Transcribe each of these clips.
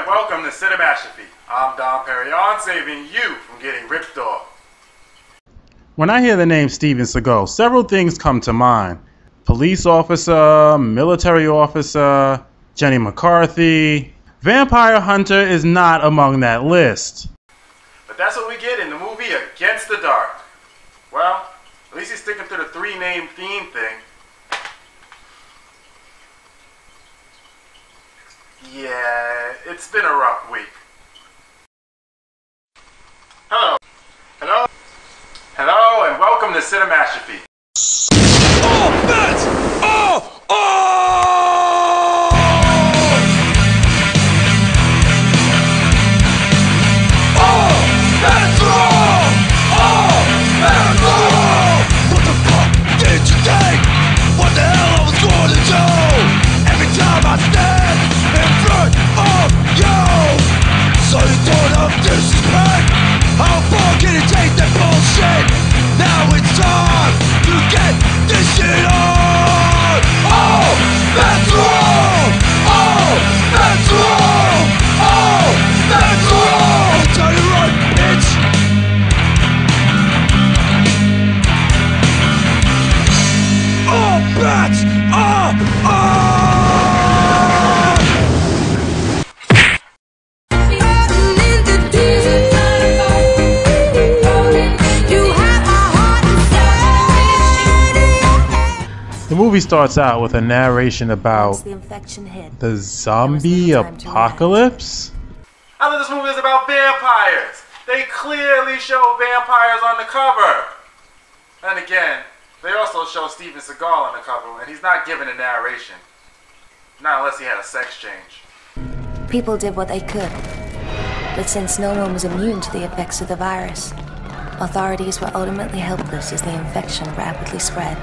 and welcome to Cinematography. I'm Don Perignon, saving you from getting ripped off. When I hear the name Steven Seagal, several things come to mind. Police officer, military officer, Jenny McCarthy. Vampire Hunter is not among that list. But that's what we get in the movie Against the Dark. Well, at least he's sticking to the three-name theme thing. Yeah, it's been a rough week. Hello. Hello. Hello, and welcome to Cinematography. Oh, that's... Oh! Oh! Oh, that's wrong! Oh, that's wrong! What the fuck did you think? What the hell I was going to do? Every time I stand in front of you, so you don't have disrespect. How far can you take that bullshit? Now it's time to get this shit on. Oh, that's wrong. Oh, that's wrong. Oh, that's wrong. I'll tell you right, bitch. Oh, bats. Oh, oh. The movie starts out with a narration about the zombie apocalypse. I thought this movie is about vampires. They clearly show vampires on the cover. And again, they also show Steven Seagal on the cover, and he's not giving a narration. Not unless he had a sex change. People did what they could, but since no one was immune to the effects of the virus, authorities were ultimately helpless as the infection rapidly spread.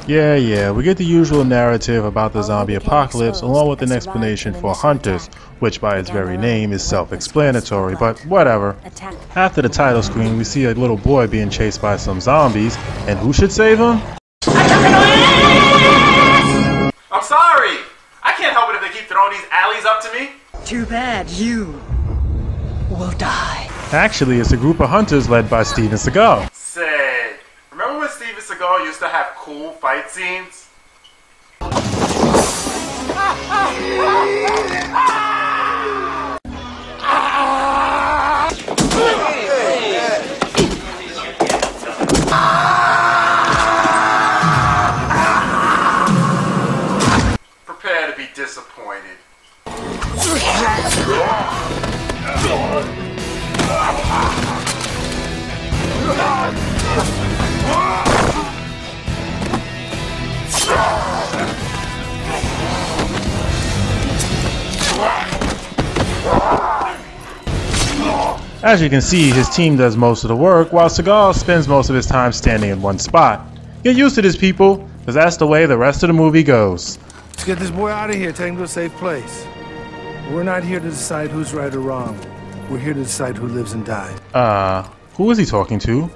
Yeah, we get the usual narrative about the zombie apocalypse along with an explanation for hunters, which by its very name is self-explanatory, but whatever. After the title screen, we see a little boy being chased by some zombies, and who should save him? I'm sorry! I can't help it if they keep throwing these alleys up to me. Too bad, you will die. Actually, it's a group of hunters led by Steven Seagal. Say, remember when Steven Seagal used to have cool fight scenes? Prepare to be disappointed. As you can see, his team does most of the work, while Seagal spends most of his time standing in one spot. Get used to this, people, because that's the way the rest of the movie goes. Let's get this boy out of here, take him to a safe place. We're not here to decide who's right or wrong. We're here to decide who lives and dies. Who was he talking to?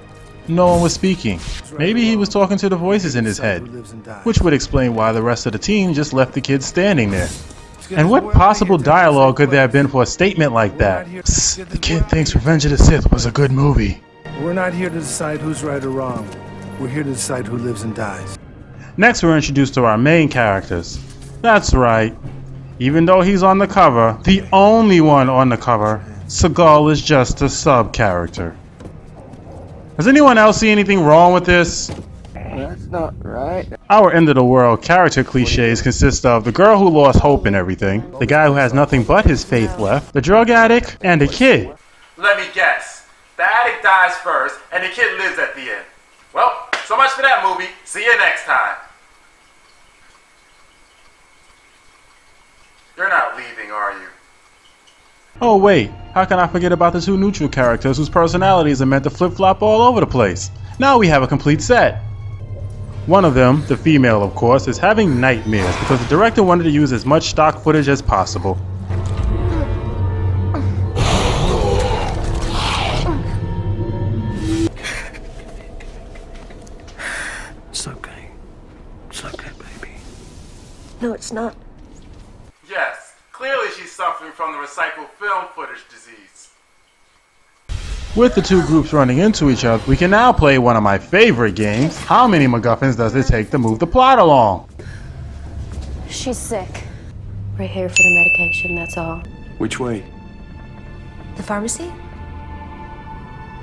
No one was speaking. Maybe he was talking to the voices in his head, which would explain why the rest of the team just left the kids standing there. And what possible dialogue could there have been for a statement like that? Psst, the kid thinks Revenge of the Sith was a good movie. We're not here to decide who's right or wrong. We're here to decide who lives and dies. Next, we're introduced to our main characters. That's right. Even though he's on the cover, the only one on the cover, Seagal is just a sub-character. Does anyone else see anything wrong with this? That's not right. Our end-of-the-world character cliches consist of the girl who lost hope in everything, the guy who has nothing but his faith left, the drug addict, and a kid. Let me guess. The addict dies first, and the kid lives at the end. Well, so much for that movie. See you next time. You're not leaving, are you? Oh wait, how can I forget about the two neutral characters whose personalities are meant to flip-flop all over the place? Now we have a complete set. One of them, the female of course, is having nightmares because the director wanted to use as much stock footage as possible. It's okay. It's okay, baby. No, it's not. Yes, clearly she's suffering from the recycled film footage disease. With the two groups running into each other, we can now play one of my favorite games. How many MacGuffins does it take to move the plot along? She's sick. We're here for the medication, that's all. Which way? The pharmacy?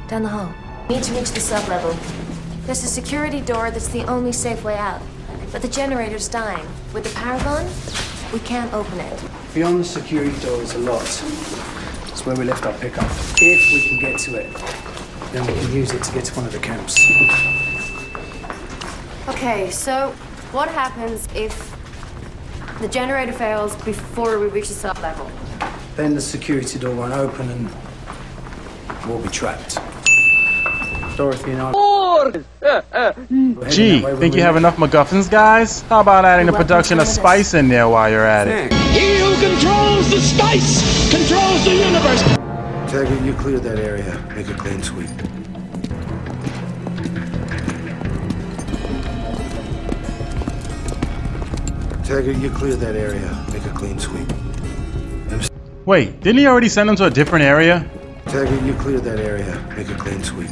Down the hall. Need to reach the sub-level. There's a security door that's the only safe way out. But the generator's dying. With the power gone, we can't open it. Beyond the security door is a lot. It's where we left our pickup. If we can get to it, then we can use it to get to one of the camps. Okay, so what happens if the generator fails before we reach the sub-level? Then the security door won't open and we'll be trapped. Dorothy and I... Gee, think you have enough MacGuffins, guys? How about adding the production of spice in there while you're at it? He who controls the spice controls the universe. Taggart, you clear that area. Make a clean sweep. Taggart, you clear that area. Make a clean sweep. Wait, didn't he already send them to a different area? Taggart, you clear that area. Make a clean sweep.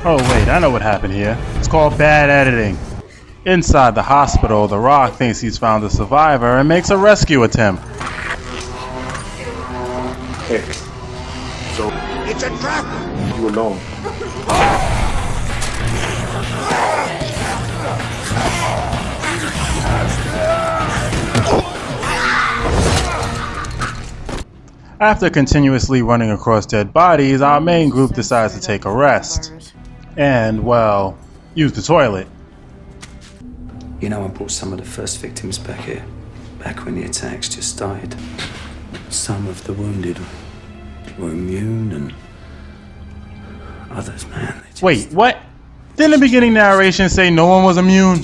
Oh wait, I know what happened here. It's called bad editing. Inside the hospital, The Rock thinks he's found a survivor and makes a rescue attempt. Hey. So... It's a trap! You alone. After continuously running across dead bodies, our main group decides to take a rest. And, well, use the toilet. You know, I brought some of the first victims back here. Back when the attacks just died. Some of the wounded were immune and others, man. Wait, what? Didn't the beginning narration say no one was immune?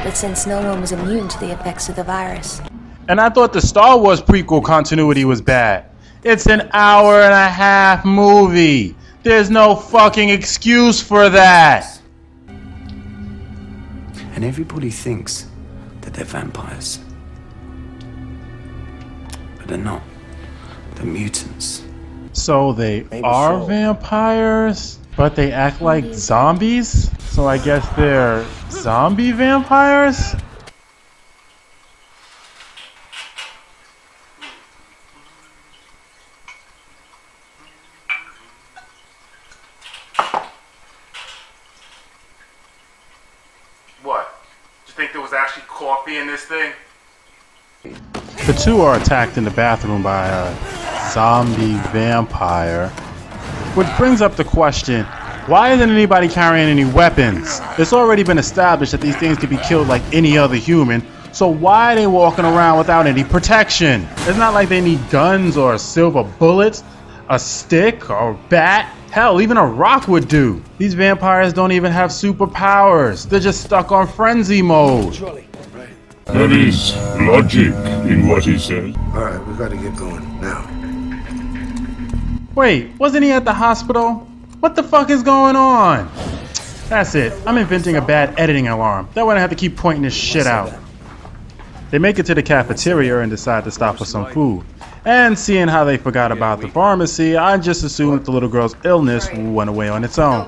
But since no one was immune to the effects of the virus, And I thought the Star Wars prequel continuity was bad. It's an hour-and-a-half movie. There's no fucking excuse for that. And everybody thinks that they're vampires. But they're not. They're mutants. So they are vampires, but they act like zombies? So I guess they're zombie vampires? What? Do you think there was actually coffee in this thing? The two are attacked in the bathroom by a zombie vampire. Which brings up the question, why isn't anybody carrying any weapons? It's already been established that these things can be killed like any other human, so why are they walking around without any protection? It's not like they need guns or silver bullets, a stick or a bat. Hell, even a rock would do. These vampires don't even have superpowers. They're just stuck on frenzy mode. There is logic in what he said. Alright, we gotta get going, now. Wait, wasn't he at the hospital? What the fuck is going on? That's it. I'm inventing a bad editing alarm. That way I don't have to keep pointing this shit out. They make it to the cafeteria and decide to stop for some food. And seeing how they forgot about the pharmacy, I just assumed that the little girl's illness went away on its own.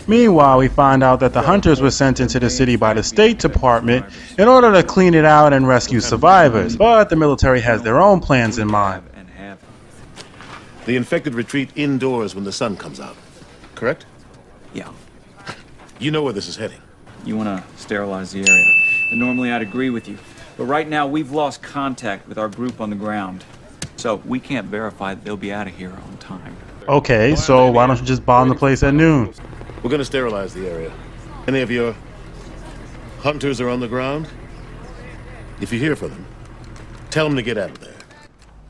Meanwhile, we find out that the hunters were sent into the city by the State Department in order to clean it out and rescue survivors, but the military has their own plans in mind. The infected retreat indoors when the sun comes out, correct? Yeah. You know where this is heading. You want to sterilize the area. And normally I'd agree with you. But right now we've lost contact with our group on the ground. So we can't verify that they'll be out of here on time. Okay, so why don't you just bomb the place at noon? We're gonna sterilize the area. Any of your hunters are on the ground? If you hear from them, tell them to get out of there.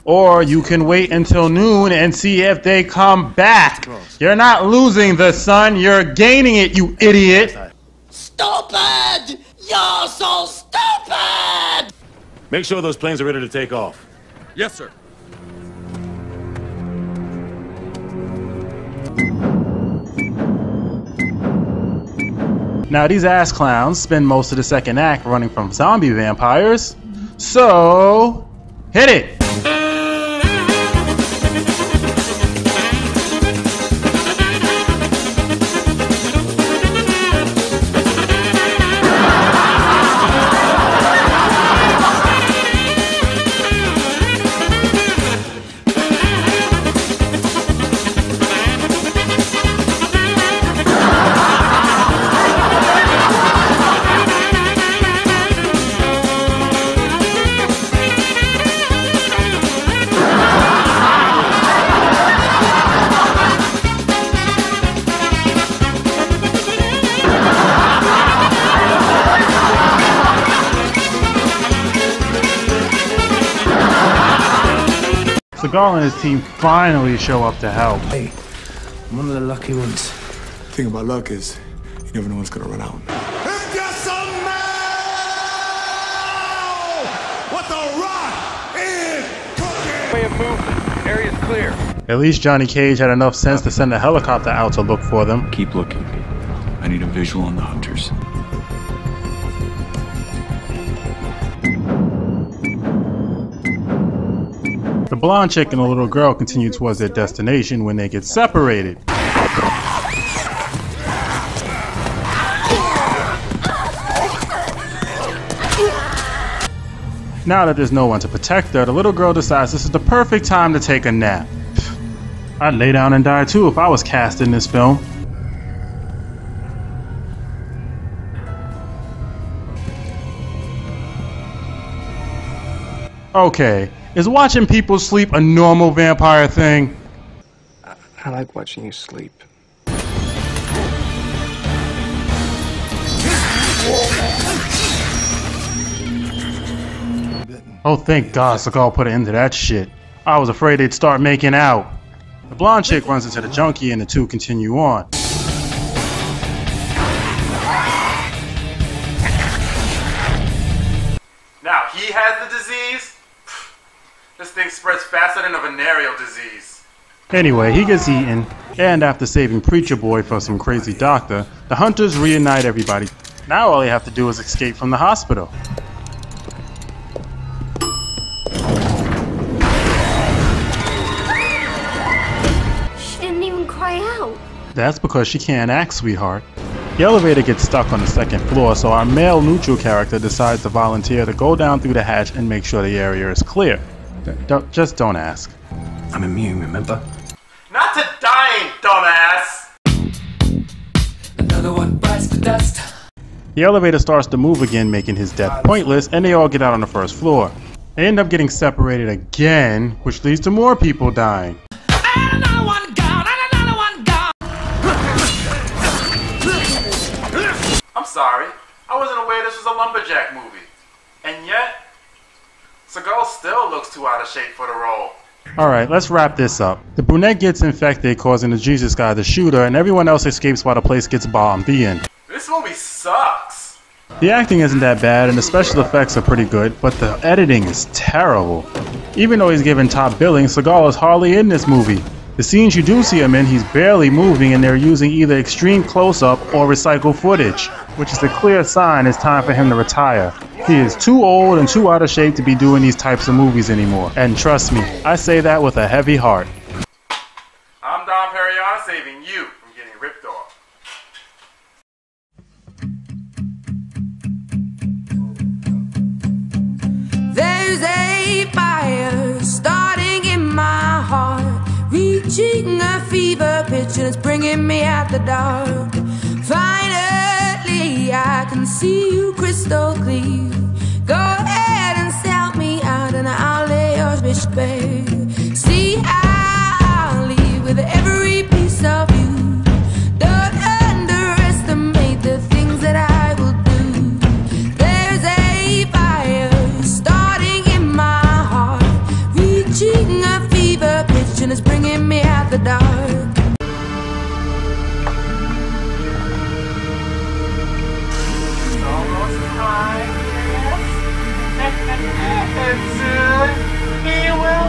Or you can wait until noon and see if they come back. You're not losing the sun, you're gaining it, you idiot. Stupid! You're so stupid! Make sure those planes are ready to take off. Yes, sir. Now these ass clowns spend most of the second act running from zombie vampires, so hit it! Seagal and his team finally show up to help. Hey, I'm one of the lucky ones. The thing about luck is, you never know when it's gonna run out. If you smell what the Rock is cooking! Way of movement. Area's clear. At least Johnny Cage had enough sense to send a helicopter out to look for them. Keep looking. I need a visual on the hunters. The blonde chick and the little girl continue towards their destination when they get separated. Now that there's no one to protect her, the little girl decides this is the perfect time to take a nap. I'd lay down and die too if I was cast in this film. Okay, is watching people sleep a normal vampire thing? I like watching you sleep. Oh, thank God Seagal put an end to that shit. I was afraid they'd start making out. The blonde chick runs into the junkie and the two continue on. Now he has the disease? This thing spreads faster than a venereal disease. Anyway, he gets eaten, and after saving Preacher Boy from some crazy doctor, the hunters reunite everybody. Now all they have to do is escape from the hospital. She didn't even cry out. That's because she can't act, sweetheart. The elevator gets stuck on the second floor, so our male neutral character decides to volunteer to go down through the hatch and make sure the area is clear. Just don't ask. I'm immune, remember? Not to dying, dumbass! Another one bites the dust. The elevator starts to move again, making his death pointless, and they all get out on the first floor. They end up getting separated again, which leads to more people dying. Another one gone, another one gone. I'm sorry, I wasn't aware this was a lumberjack movie. And yet, Seagal still looks too out of shape for the role. Alright, let's wrap this up. The brunette gets infected, causing the Jesus guy to shoot her, and everyone else escapes while the place gets bombed. The end. This movie sucks. The acting isn't that bad, and the special effects are pretty good, but the editing is terrible. Even though he's given top billing, Seagal is hardly in this movie. The scenes you do see him in, he's barely moving, and they're using either extreme close-up or recycled footage, which is a clear sign it's time for him to retire. He is too old and too out of shape to be doing these types of movies anymore. And trust me, I say that with a heavy heart. I'm Don Perignon, saving you from getting ripped off. There's a fire starting in my heart, reaching a fever pitch and it's bringing me out the dark. Finally, I can see you crystal clear. Go ahead and sell me out and I'll lay your bitch bare. See, I'll leave with every piece of you. Don't underestimate the things that I will do. There's a fire starting in my heart, reaching a fever pitch and it's bringing me out the dark. And soon he will